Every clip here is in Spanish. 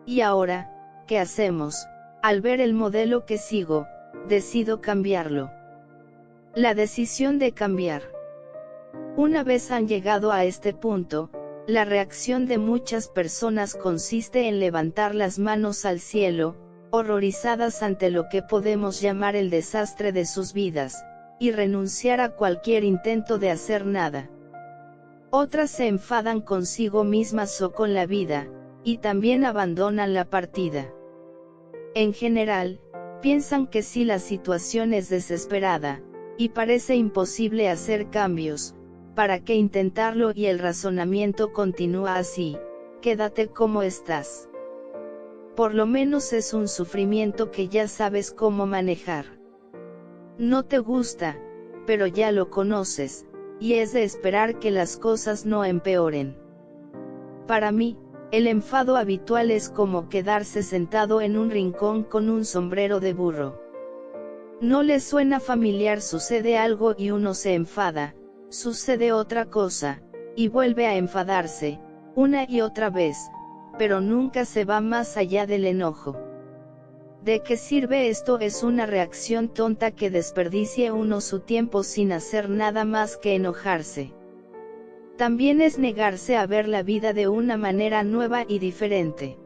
Y ahora, ¿qué hacemos? Al ver el modelo que sigo, decido cambiarlo. La decisión de cambiar. Una vez han llegado a este punto, la reacción de muchas personas consiste en levantar las manos al cielo, horrorizadas ante lo que podemos llamar el desastre de sus vidas, y renunciar a cualquier intento de hacer nada. Otras se enfadan consigo mismas o con la vida, y también abandonan la partida. En general, piensan que si la situación es desesperada, y parece imposible hacer cambios, ¿para qué intentarlo? Y el razonamiento continúa así: quédate como estás. Por lo menos es un sufrimiento que ya sabes cómo manejar. No te gusta, pero ya lo conoces, y es de esperar que las cosas no empeoren. Para mí, el enfado habitual es como quedarse sentado en un rincón con un sombrero de burro. ¿No les suena familiar? Sucede algo y uno se enfada, sucede otra cosa, y vuelve a enfadarse, una y otra vez, pero nunca se va más allá del enojo. ¿De qué sirve esto? Es una reacción tonta que desperdicie uno su tiempo sin hacer nada más que enojarse. También es negarse a ver la vida de una manera nueva y diferente.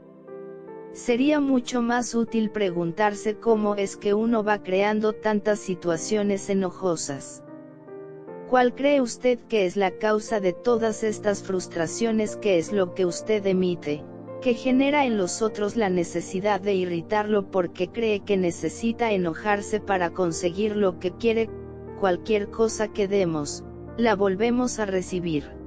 Sería mucho más útil preguntarse cómo es que uno va creando tantas situaciones enojosas. ¿Cuál cree usted que es la causa de todas estas frustraciones? ¿Qué es lo que usted emite, que genera en los otros la necesidad de irritarlo porque cree que necesita enojarse para conseguir lo que quiere? Cualquier cosa que demos, la volvemos a recibir.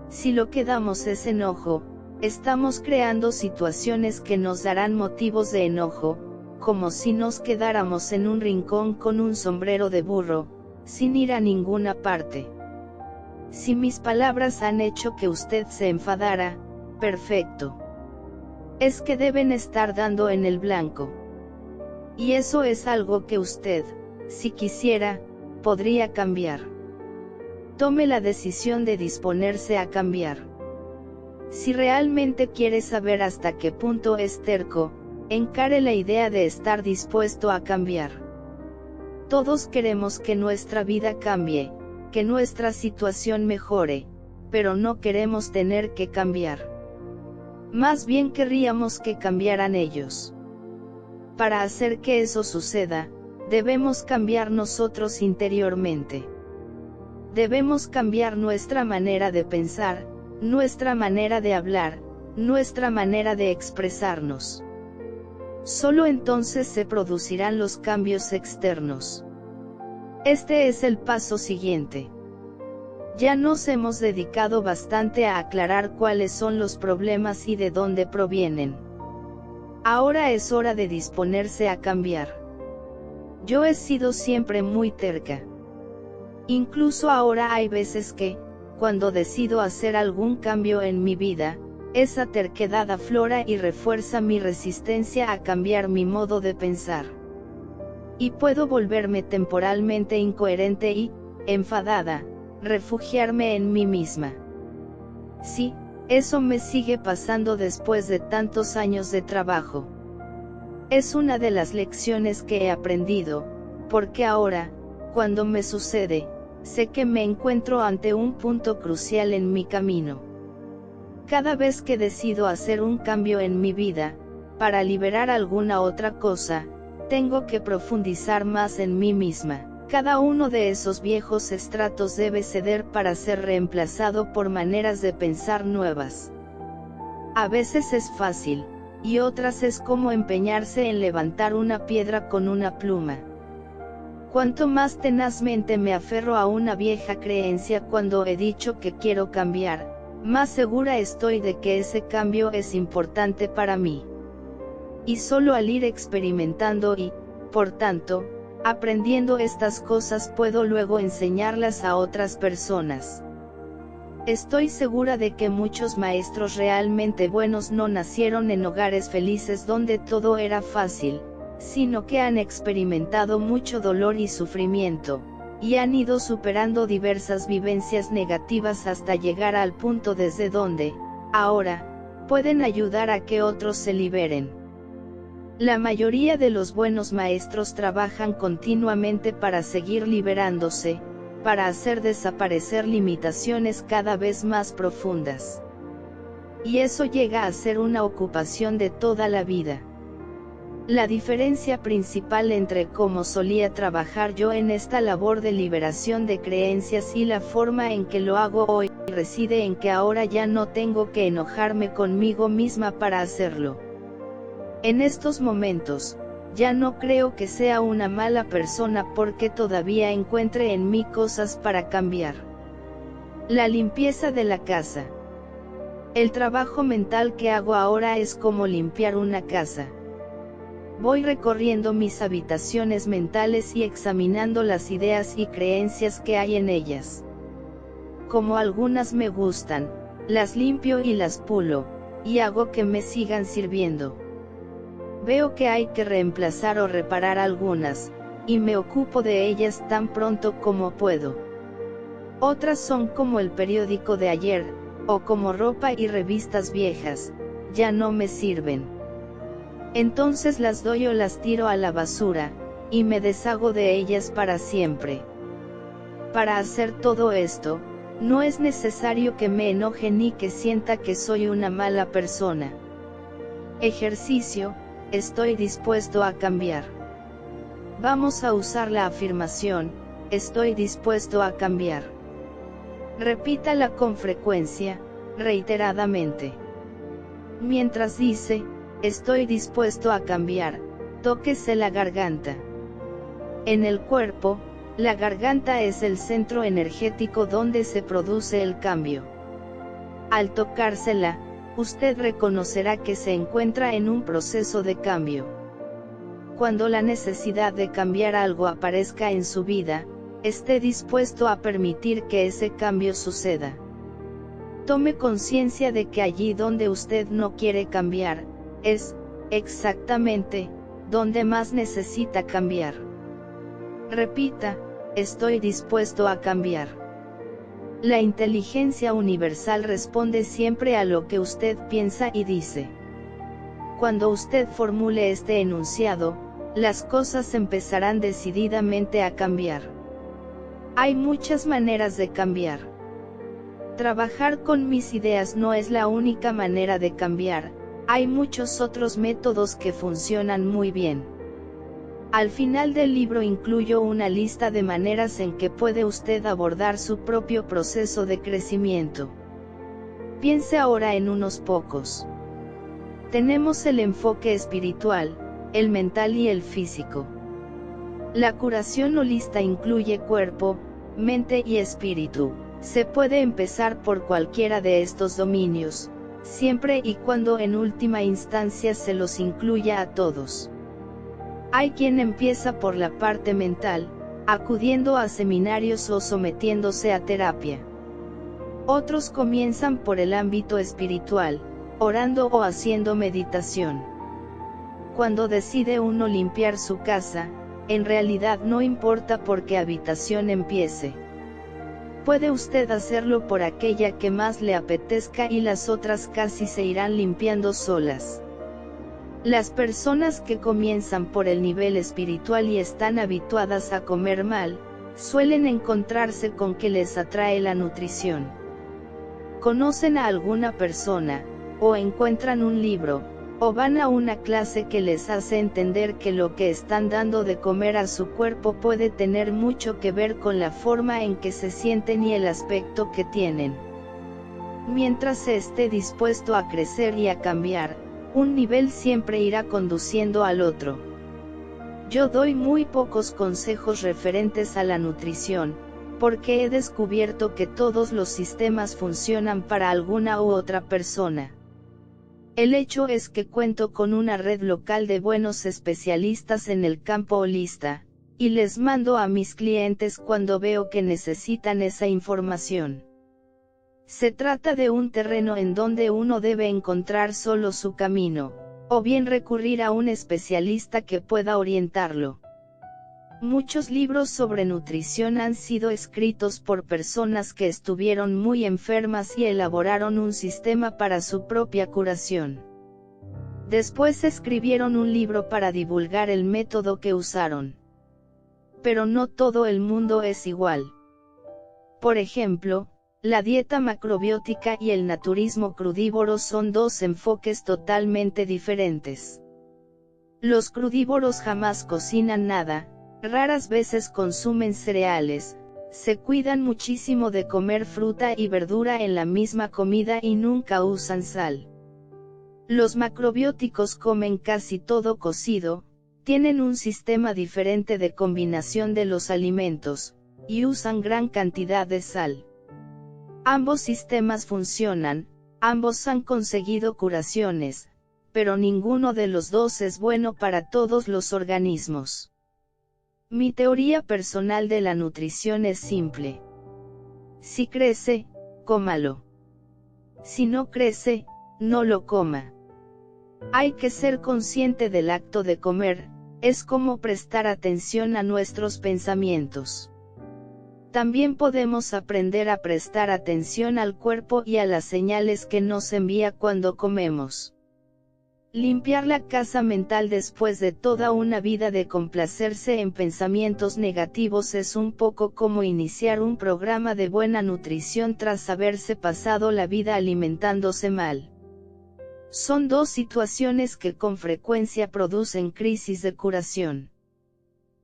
Si lo que damos es enojo, estamos creando situaciones que nos darán motivos de enojo, como si nos quedáramos en un rincón con un sombrero de burro, sin ir a ninguna parte. Si mis palabras han hecho que usted se enfadara, perfecto. Es que deben estar dando en el blanco. Y eso es algo que usted, si quisiera, podría cambiar. Tome la decisión de disponerse a cambiar. Si realmente quiere saber hasta qué punto es terco, encare la idea de estar dispuesto a cambiar. Todos queremos que nuestra vida cambie, que nuestra situación mejore, pero no queremos tener que cambiar. Más bien querríamos que cambiaran ellos. Para hacer que eso suceda, debemos cambiar nosotros interiormente. Debemos cambiar nuestra manera de pensar, nuestra manera de hablar, nuestra manera de expresarnos. Solo entonces se producirán los cambios externos. Este es el paso siguiente. Ya nos hemos dedicado bastante a aclarar cuáles son los problemas y de dónde provienen. Ahora es hora de disponerse a cambiar. Yo he sido siempre muy terca. Incluso ahora hay veces que, cuando decido hacer algún cambio en mi vida, esa terquedad aflora y refuerza mi resistencia a cambiar mi modo de pensar. Y puedo volverme temporalmente incoherente y, enfadada, refugiarme en mí misma. Sí, eso me sigue pasando después de tantos años de trabajo. Es una de las lecciones que he aprendido, porque ahora, cuando me sucede, sé que me encuentro ante un punto crucial en mi camino. Cada vez que decido hacer un cambio en mi vida, para liberar alguna otra cosa, tengo que profundizar más en mí misma. Cada uno de esos viejos estratos debe ceder para ser reemplazado por maneras de pensar nuevas. A veces es fácil, y otras es como empeñarse en levantar una piedra con una pluma. Cuanto más tenazmente me aferro a una vieja creencia cuando he dicho que quiero cambiar, más segura estoy de que ese cambio es importante para mí. Y solo al ir experimentando y, por tanto, aprendiendo estas cosas puedo luego enseñarlas a otras personas. Estoy segura de que muchos maestros realmente buenos no nacieron en hogares felices donde todo era fácil, sino que han experimentado mucho dolor y sufrimiento, y han ido superando diversas vivencias negativas hasta llegar al punto desde donde, ahora, pueden ayudar a que otros se liberen. La mayoría de los buenos maestros trabajan continuamente para seguir liberándose, para hacer desaparecer limitaciones cada vez más profundas. Y eso llega a ser una ocupación de toda la vida. La diferencia principal entre cómo solía trabajar yo en esta labor de liberación de creencias y la forma en que lo hago hoy, reside en que ahora ya no tengo que enojarme conmigo misma para hacerlo. En estos momentos, ya no creo que sea una mala persona porque todavía encuentre en mí cosas para cambiar. La limpieza de la casa. El trabajo mental que hago ahora es como limpiar una casa. Voy recorriendo mis habitaciones mentales y examinando las ideas y creencias que hay en ellas. Como algunas me gustan, las limpio y las pulo, y hago que me sigan sirviendo. Veo que hay que reemplazar o reparar algunas, y me ocupo de ellas tan pronto como puedo. Otras son como el periódico de ayer, o como ropa y revistas viejas, ya no me sirven. Entonces las doy o las tiro a la basura, y me deshago de ellas para siempre. Para hacer todo esto, no es necesario que me enoje ni que sienta que soy una mala persona. Ejercicio, estoy dispuesto a cambiar. Vamos a usar la afirmación, estoy dispuesto a cambiar. Repítala con frecuencia, reiteradamente. Mientras dice, estoy dispuesto a cambiar, tóquese la garganta. En el cuerpo, la garganta es el centro energético donde se produce el cambio. Al tocársela, usted reconocerá que se encuentra en un proceso de cambio. Cuando la necesidad de cambiar algo aparezca en su vida, esté dispuesto a permitir que ese cambio suceda. Tome conciencia de que allí donde usted no quiere cambiar, es, exactamente, donde más necesita cambiar. Repita, estoy dispuesto a cambiar. La inteligencia universal responde siempre a lo que usted piensa y dice. Cuando usted formule este enunciado, las cosas empezarán decididamente a cambiar. Hay muchas maneras de cambiar. Trabajar con mis ideas no es la única manera de cambiar. Hay muchos otros métodos que funcionan muy bien. Al final del libro incluyo una lista de maneras en que puede usted abordar su propio proceso de crecimiento. Piense ahora en unos pocos. Tenemos el enfoque espiritual, el mental y el físico. La curación holista incluye cuerpo, mente y espíritu. Se puede empezar por cualquiera de estos dominios, siempre y cuando en última instancia se los incluya a todos. Hay quien empieza por la parte mental, acudiendo a seminarios o sometiéndose a terapia. Otros comienzan por el ámbito espiritual, orando o haciendo meditación. Cuando decide uno limpiar su casa, en realidad no importa por qué habitación empiece. Puede usted hacerlo por aquella que más le apetezca y las otras casi se irán limpiando solas. Las personas que comienzan por el nivel espiritual y están habituadas a comer mal, suelen encontrarse con que les atrae la nutrición. Conocen a alguna persona, o encuentran un libro, o van a una clase que les hace entender que lo que están dando de comer a su cuerpo puede tener mucho que ver con la forma en que se sienten y el aspecto que tienen. Mientras se esté dispuesto a crecer y a cambiar, un nivel siempre irá conduciendo al otro. Yo doy muy pocos consejos referentes a la nutrición, porque he descubierto que todos los sistemas funcionan para alguna u otra persona. El hecho es que cuento con una red local de buenos especialistas en el campo holista, y les mando a mis clientes cuando veo que necesitan esa información. Se trata de un terreno en donde uno debe encontrar solo su camino, o bien recurrir a un especialista que pueda orientarlo. Muchos libros sobre nutrición han sido escritos por personas que estuvieron muy enfermas y elaboraron un sistema para su propia curación. Después escribieron un libro para divulgar el método que usaron. Pero no todo el mundo es igual. Por ejemplo, la dieta macrobiótica y el naturismo crudívoro son dos enfoques totalmente diferentes. Los crudívoros jamás cocinan nada, raras veces consumen cereales, se cuidan muchísimo de comer fruta y verdura en la misma comida y nunca usan sal. Los macrobióticos comen casi todo cocido, tienen un sistema diferente de combinación de los alimentos, y usan gran cantidad de sal. Ambos sistemas funcionan, ambos han conseguido curaciones, pero ninguno de los dos es bueno para todos los organismos. Mi teoría personal de la nutrición es simple. Si crece, cómalo. Si no crece, no lo coma. Hay que ser consciente del acto de comer, es como prestar atención a nuestros pensamientos. También podemos aprender a prestar atención al cuerpo y a las señales que nos envía cuando comemos. Limpiar la casa mental después de toda una vida de complacerse en pensamientos negativos es un poco como iniciar un programa de buena nutrición tras haberse pasado la vida alimentándose mal. Son dos situaciones que con frecuencia producen crisis de curación.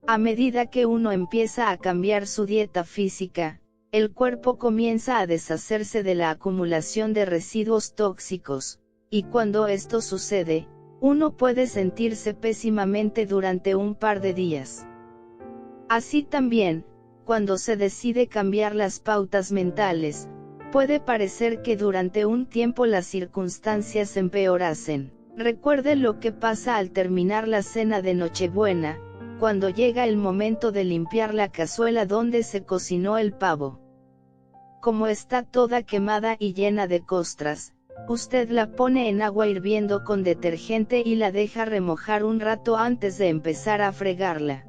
A medida que uno empieza a cambiar su dieta física, el cuerpo comienza a deshacerse de la acumulación de residuos tóxicos, y cuando esto sucede, uno puede sentirse pésimamente durante un par de días. Así también, cuando se decide cambiar las pautas mentales, puede parecer que durante un tiempo las circunstancias empeorasen. Recuerde lo que pasa al terminar la cena de Nochebuena, cuando llega el momento de limpiar la cazuela donde se cocinó el pavo. Como está toda quemada y llena de costras, usted la pone en agua hirviendo con detergente y la deja remojar un rato antes de empezar a fregarla.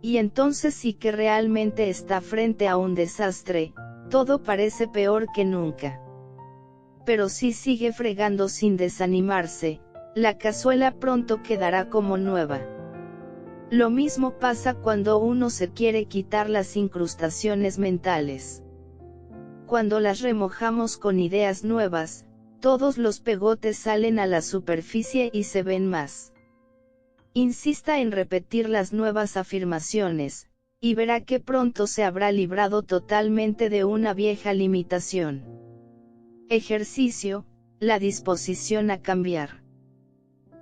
Y entonces sí que realmente está frente a un desastre, todo parece peor que nunca. Pero si sigue fregando sin desanimarse, la cazuela pronto quedará como nueva. Lo mismo pasa cuando uno se quiere quitar las incrustaciones mentales. Cuando las remojamos con ideas nuevas, todos los pegotes salen a la superficie y se ven más. Insista en repetir las nuevas afirmaciones, y verá que pronto se habrá librado totalmente de una vieja limitación. Ejercicio, la disposición a cambiar.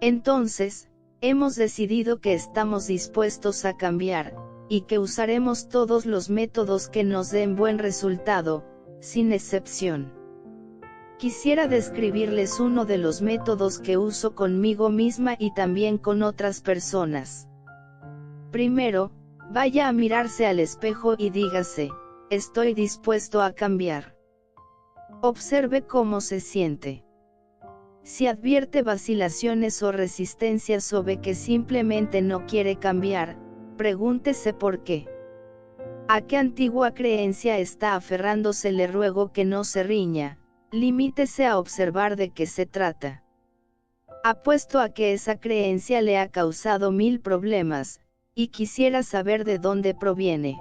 Entonces, hemos decidido que estamos dispuestos a cambiar, y que usaremos todos los métodos que nos den buen resultado, sin excepción. Quisiera describirles uno de los métodos que uso conmigo misma y también con otras personas. Primero, vaya a mirarse al espejo y dígase, estoy dispuesto a cambiar. Observe cómo se siente. Si advierte vacilaciones o resistencias o ve que simplemente no quiere cambiar, pregúntese por qué. ¿A qué antigua creencia está aferrándose? Le ruego que no se riña, limítese a observar de qué se trata. Apuesto a que esa creencia le ha causado 1000 problemas, y quisiera saber de dónde proviene.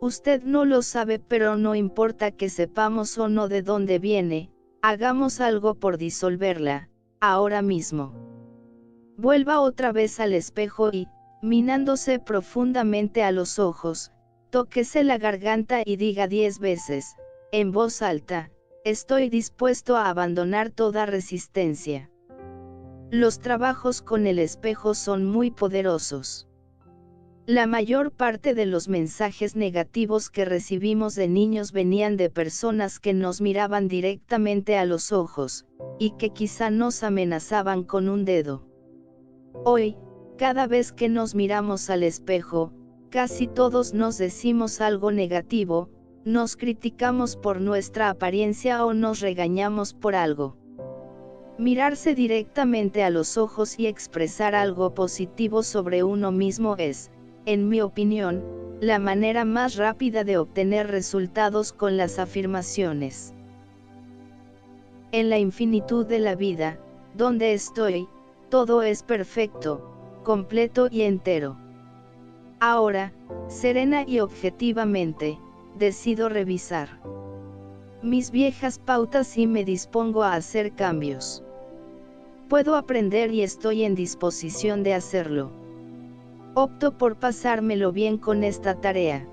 Usted no lo sabe, pero no importa que sepamos o no de dónde viene, hagamos algo por disolverla, ahora mismo. Vuelva otra vez al espejo y, mirándose profundamente a los ojos, tóquese la garganta y diga 10 veces, en voz alta, estoy dispuesto a abandonar toda resistencia. Los trabajos con el espejo son muy poderosos. La mayor parte de los mensajes negativos que recibimos de niños venían de personas que nos miraban directamente a los ojos, y que quizá nos amenazaban con un dedo. Hoy, cada vez que nos miramos al espejo, casi todos nos decimos algo negativo, nos criticamos por nuestra apariencia o nos regañamos por algo. Mirarse directamente a los ojos y expresar algo positivo sobre uno mismo es, en mi opinión, la manera más rápida de obtener resultados con las afirmaciones. En la infinitud de la vida, donde estoy, todo es perfecto, completo y entero. Ahora, serena y objetivamente, decido revisar mis viejas pautas y me dispongo a hacer cambios. Puedo aprender y estoy en disposición de hacerlo. Opto por pasármelo bien con esta tarea.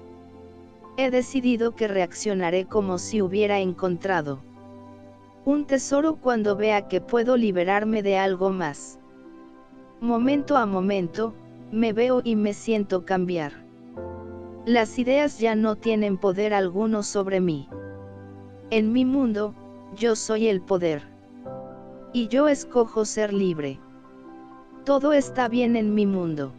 He decidido que reaccionaré como si hubiera encontrado un tesoro cuando vea que puedo liberarme de algo más. Momento a momento, me veo y me siento cambiar. Las ideas ya no tienen poder alguno sobre mí. En mi mundo, yo soy el poder. Y yo escojo ser libre. Todo está bien en mi mundo.